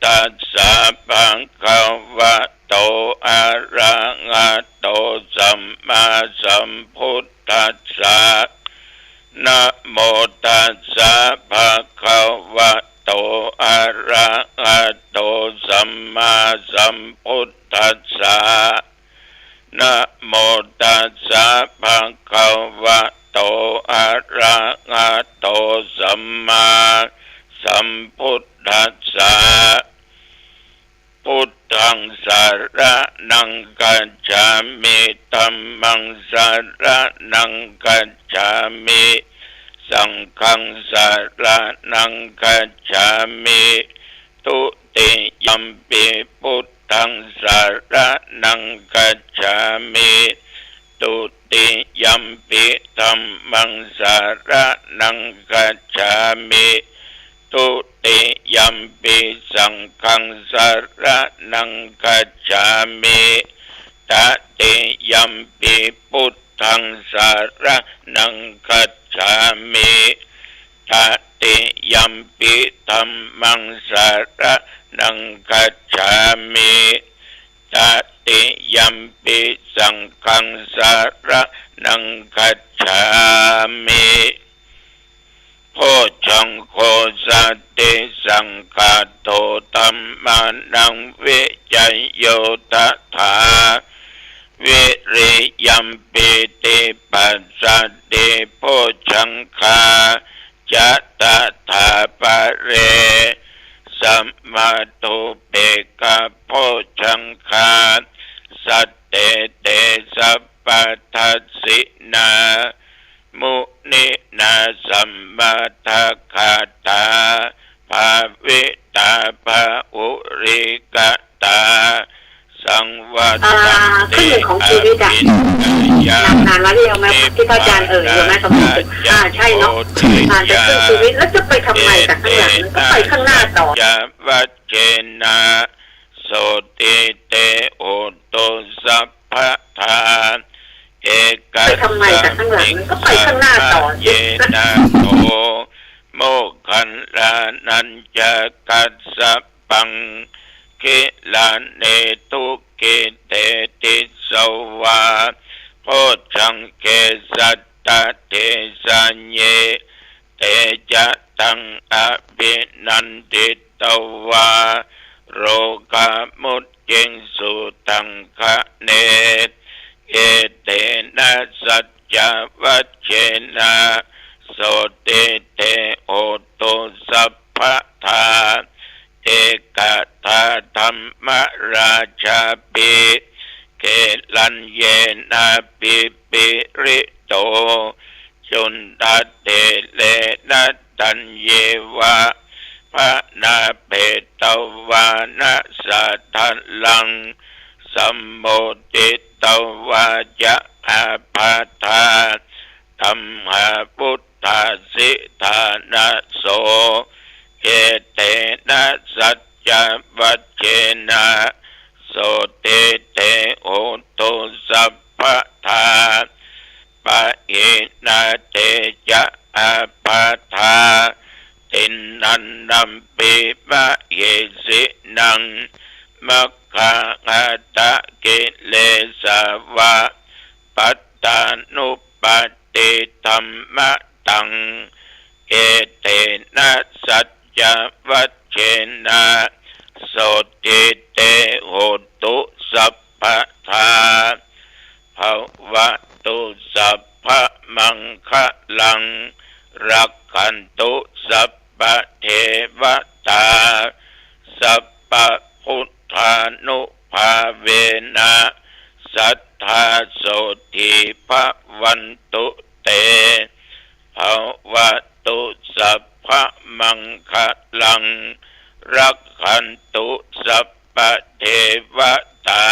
ตัสสะภะคะวะโตอะระหะโตสัมมาสัมพุทธัสสะนะโมตัสสะภะคะวะโตอะระหะโตสัมมาสัมพุทธัสสะนะโมตัสสะภะคะวะโตอะระหะโตสัมมาสัมพุทธัสสะพุทธังสรณังกัจฉามิธัมมังสรณังกัจฉามิสังฆังสรณังกัจฉามิทุติยัมปิพุทธังสรณังกัจฉามิทุติยัมปิธัมมังสรณังกัจฉามิทุติยัมปิสังฆังสรณังกัจฉามิตติยัมปิพุทธังสรณังกัจฉามิตติยัมปิธัมมังสรณังกัจฉามิตติยัมปิสังฆังสรณังกัจฉามิโพชังโคสัตติสังฆาโตธัมมานังเวจัยโยตถาวิริยัมปิติปัสสัตติโพชังคาจัตตถาปะเรสัมมาตุเปกะโพชังคาสัตเตเตสัพพทัสสินามุนินาสัมมาทัคคาตาภาวิตาภาอุริกตาสังวัตติของชีวิตอะนานมาเรียวไหมที่พระอาจารย์อยู่ไหมสมมติใช่เนาะนานจะคือชีวิตแล้วจะไปทำไมจากข้างหลังก็ไปข้างหน้าต่อจะวัจเจนะโสติเตโอโตสัพพทาเอกะไปทำไมจากข้างหลังก็ไปข้างหน้าต่อเยนะโตโมขันลานันจะกัสสะปังกิลาเนตุกิเตติสวาโพชังเกสัตตะเทสัญเยเตจะตังอภินันติตวาโรกามุตจิงสุตังคะเนเอเตนะสัจจวัชเชนะโสติเตโอโตสัพพทาเอกทาธรรมราชาปิเกลันเยนะปิปิริโตจุนตเตเลนะตัญเยวะพระนาเปตวานะสัทธัลลังสัมโมติตวาจะอาภาธาธัมหาพุทธาสิธานะโสเอเตนะสัจจวัชเชนะโสติเตโอโตสัพพทาปะเอนะเตจะอาภาธาตินนันนัมปิปะเยสินังมัคคะอัตตะกิเลสาวะปัตตานุปัตติธัมมะตังเอเตนะสัจจวัชเชนะโสติเตโหตุสัพพทาภวตุสัพพมังคะลังรักขันตุสัพพเทวตาสัพพพุทธานุภาเวนะสัทธาโสติภวันตุเตภวตุสัพพมังคะลังรักขันตุสัพพเทวตา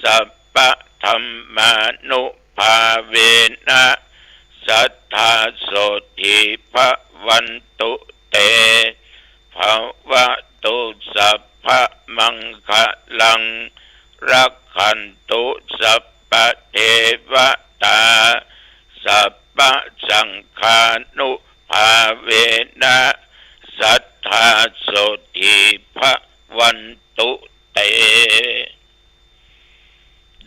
สัพพธัมมานุภาเวนะสัทธาโสติภวันตุเตภวตุสัพพมังคะลังรักขันตุสัพพเทวตาสัพพสังฆานุภาเวนะสัทธาโสติภ ภวันตุเต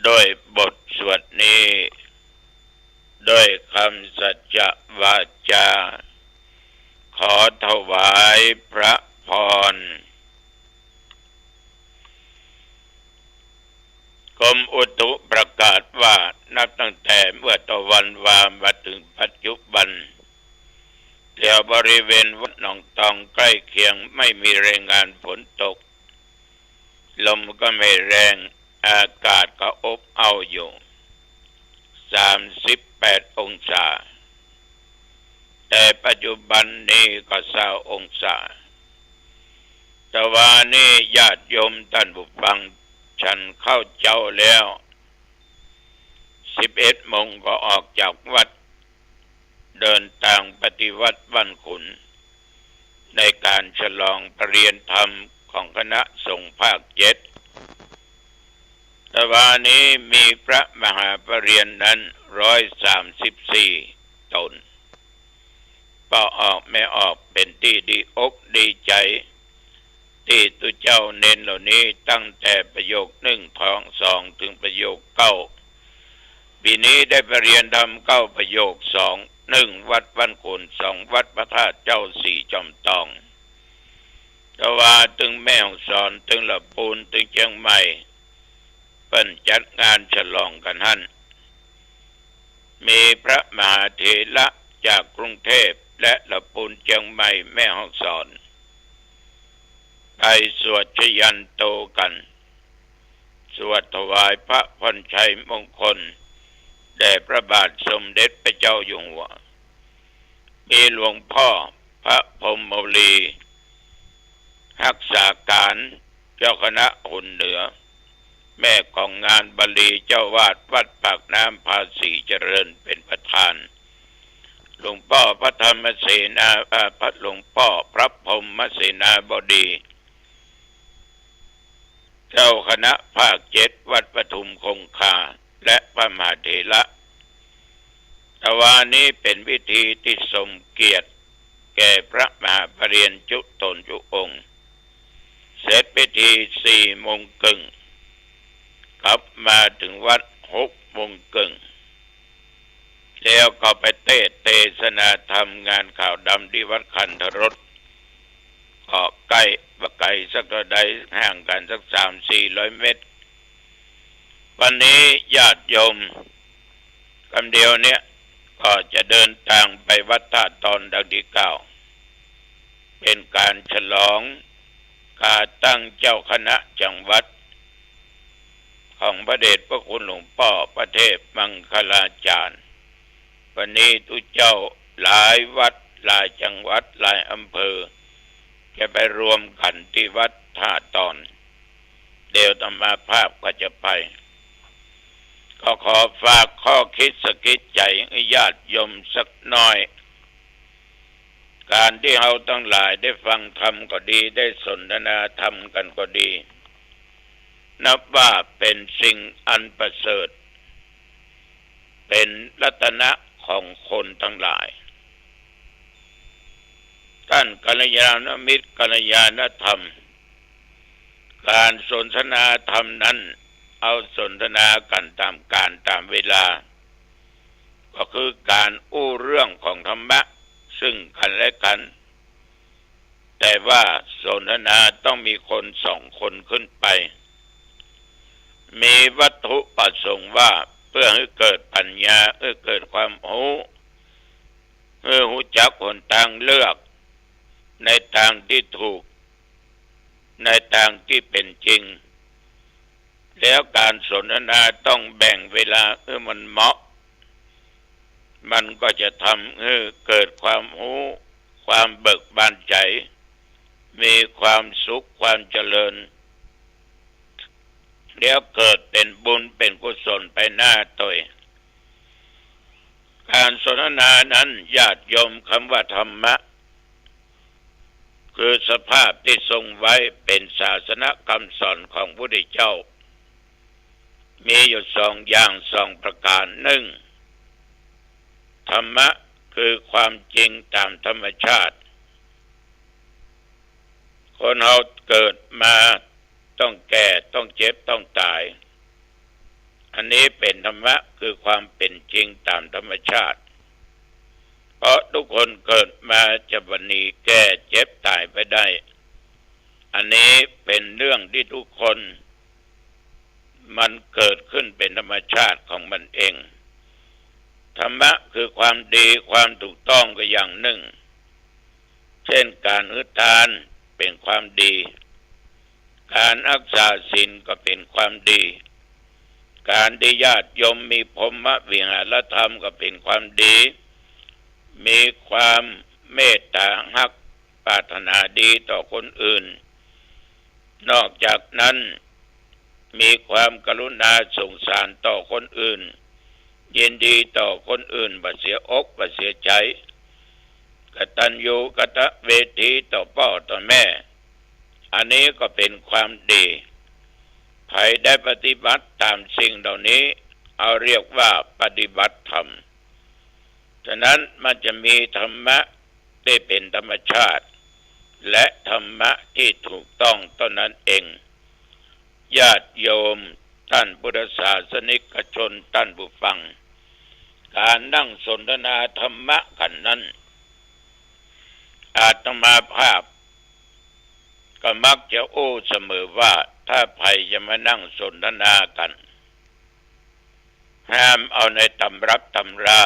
โดยบทสวดนี้โดยคำสัจจวาจาขอถวายพระพรกรมอุตุประกาศว่านับตั้งแต่เมื่อตะวันวามาถึงปัจจุบันแถวบริเวณวัดหนองตองใกล้เคียงไม่มีรายงานฝนตกลมก็ไม่แรงอากาศก็อบอ้าวอยู่38องศาแต่ปัจจุบันนี้ก็20องศาแต่ว่านี่ญาติโยมท่านผู้ฟังฉันเข้าเจ้าแล้ว11 โมงก็ออกจากวัดเดินทางปฏิวัติบ้านขุนในการฉลองปริญญาธรรมของคณะสงฆ์ภาค7แต่วันนี้มีพระมหาปริญญานั้น134 ตนก็ออกไม่ออกเป็นที่ดีอกดีใจที่ตุเจ้าเน้นเหล่านี้ตั้งแต่ประโยค1ท้อง2ถึงประโยค9ปีนี้ได้ปริญญาธรรม9ประโยค1วัดบ้านขุน2วัดพระธาตุเจ้า4จอมทองแต่ว่าถึงแม่ฮ่องสอนถึงลำพูนถึงเชียงใหม่เปิ้นจัดงานฉลองกันหั่นมีพระมหาเถระจากกรุงเทพและลำพูนเชียงใหม่แม่ฮ่องสอนไปสวดชยันโตกันสวดถวายพระพรชัยมงคลแด่พระบาทสมเด็จพระเจ้าอยู่หัวมีหลวงพ่อพระพรหมลีรักษาการเจ้าคณะหุ่นเหนือแม่ของงานบาลีเจ้าวาดวัดปากน้ำภาษีเจริญเป็นประธานหลวงพ่อพระธรรมเสนาพระหลวงพ่อพระพรหมเสนาบดีเจ้าคณะภาค7วัดปทุมคงคาและพระมหาเถระแต่ว่านี้เป็นพิธีที่สมเกียรติแก่พระมหาปริญญาจุตนจุองค์เสร็จพิธี4 โมงครึ่งกลับมาถึงวัด6 โมงครึ่งแล้วก็ไปเทศนาธรรมงานข่าวดำที่วัดคันธรสก็ใกล้บักไก่สักตัวใดห่างกันสัก300-400 เมตรวันนี้ญาติโยมคำเดียวเนี่ยก็จะเดินทางไปวัดท่าตอนดังที่9เป็นการฉลองการตั้งเจ้าคณะจังหวัดของพระเดชพระคุณหลวงพ่อประเทศมังคลาจารย์วันนี้ทุกเจ้าหลายวัดหลายจังหวัดหลายอำเภอจะไปรวมกันที่วัดท่าตอนเดี๋ยวธรรมาภาพก็จะไปก็ขอฝากข้อคิดสะกิดใจให้ญาติโยมสักหน่อยการที่เราทั้งหลายได้ฟังธรรมก็ดีได้สนทนาธรรมกันก็ดีนับว่าเป็นสิ่งอันประเสริฐเป็นรัตนะของคนทั้งหลายท่านกัลยาณมิตรกัลยาณธรรมการสนทนาธรรมนั้นเอาสนทนากันตามการตามเวลาก็คือการอู้เรื่องของธรรมะซึ่งกันและกันแต่ว่าสนทนาต้องมีคน2 คนขึ้นไปมีวัตถุประสงค์ว่าเพื่อให้เกิดปัญญาเกิดความรู้รู้จักหนทางเลือกในทางที่ถูกในทางที่เป็นจริงแล้วการสนทนาต้องแบ่งเวลามันเหมาะมันก็จะทำให้เกิดความรู้ความเบิกบานใจมีความสุขความเจริญแล้วเกิดเป็นบุญเป็นกุศลไปหน้าตัวการสนทนานั้นญาติโยมคำว่าธรรมะคือสภาพที่ทรงไว้เป็นศาสนคำสอนของพระพุทธเจ้ามีอยู่2 อย่าง2 ประการ1ธรรมะคือความจริงตามธรรมชาติคนเราเกิด เจ็บต้องตายอันนี้เป็นธรรมะคือความเป็นจริงตามธรรมชาติเพราะทุกคนเกิดมาจะบัดนี้แก่เจ็บตายไปได้อันนี้เป็นเรื่องที่ทุกคนมันเกิดขึ้นเป็นธรรมชาติของมันเองธรรมะคือความดีความถูกต้องก็อย่างหนึ่งเช่นการให้ทานเป็นความดีการรักษาศีลก็เป็นความดีการที่ญาติโยมมีพรหมวิหารธรรมก็เป็นความดีมีความเมตตารักปรารถนาดีต่อคนอื่นนอกจากนั้นมีความกรุณาสงสารต่อคนอื่นยินดีต่อคนอื่นบ่เสียอกบ่เสียใจกตัญญูกตเวทีต่อพ่อต่อแม่อันนี้ก็เป็นความดีใครได้ปฏิบัติตามสิ่งเหล่านี้เอาเรียกว่าปฏิบัติธรรมฉะนั้นมันจะมีธรรมะที่เป็นธรรมชาติและธรรมะที่ถูกต้องตอนนั้นเองญาติโยมท่านพุทธศาสนิกชนท่านผู้ฟังการนั่งสนทนาธรรมะกันนั้นอาตมาภาพก็มักจะโอ้เสมอว่าถ้าใครจะมานั่งสนทนากันห้ามเอาในตำรับตำรา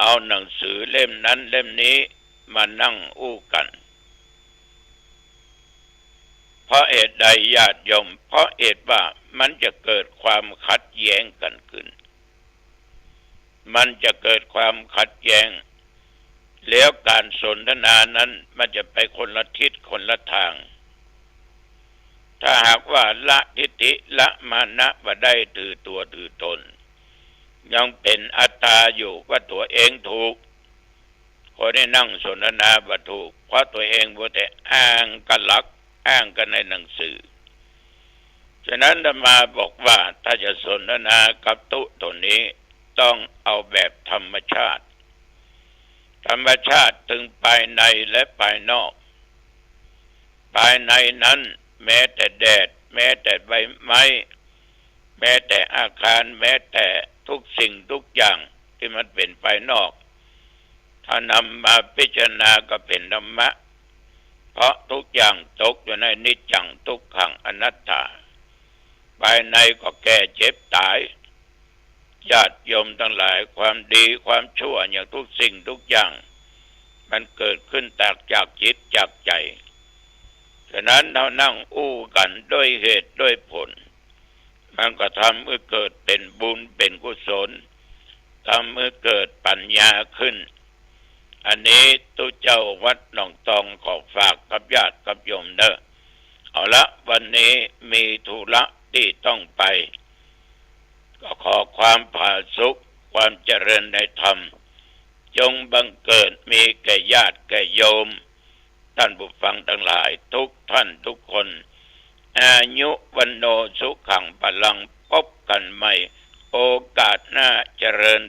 เอาหนังสือเล่มนั้นเล่มนี้มานั่งอู้กันเพราะเหตุใดญาติโยมเพราะเหตุว่ามันจะเกิดความขัดแย้งกันขึ้นมันจะเกิดความขัดแย้งแล้วการสนทนานั้นมันจะไปคนละทิศคนละทางถ้าหากว่าละทิฏฐิละมานะว่าได้ถือตัวถือตนยังเป็นอัตตาอยู่ว่าตัวเองถูกคนที่นั่งสนทนาว่าถูกเพราะตัวเองบ่แต่อ้างกันหลักอ้างกันในหนังสือฉะนั้นอาตมาบอกว่าถ้าจะสนทนากับตุตัวนี้ต้องเอาแบบธรรมชาติธรรมชาติถึงภายในและภายนอกภายในนั้นแม้แต่แดดแม้แต่ใบไม้แม้แต่อาคารแม้แต่ทุกสิ่งทุกอย่างที่มันเป็นภายนอกถ้านำมาพิจารณาก็เป็นธรรมะเพราะทุกอย่างตกอยู่ในนิจจังทุกขังอนัตตาภายในก็แก่เจ็บตายญาติโยมทั้งหลายความดีความชั่วอย่างทุกสิ่งทุกอย่างมันเกิดขึ้นจากจิตจากใจฉะนั้นเรานั่งอู้กันด้วยเหตุด้วยผลมันก็ทำให้เกิดเป็นบุญเป็นกุศลทำให้เกิดปัญญาขึ้นอันนี้ตู้เจ้าวัดหนองตองขอฝากกับญาติกับโยมเด้อเอาละวันนี้มีธุระที่ต้องไปก็ขอความผาสุกความเจริญในธรรมจงบังเกิดมีแก่ญาติแก่โยมท่านผู้ฟังทั้งหลายทุกท่านทุกคนอายุวันโนสุขังพลังพบกันใหม่โอกาสหน้าเจริญ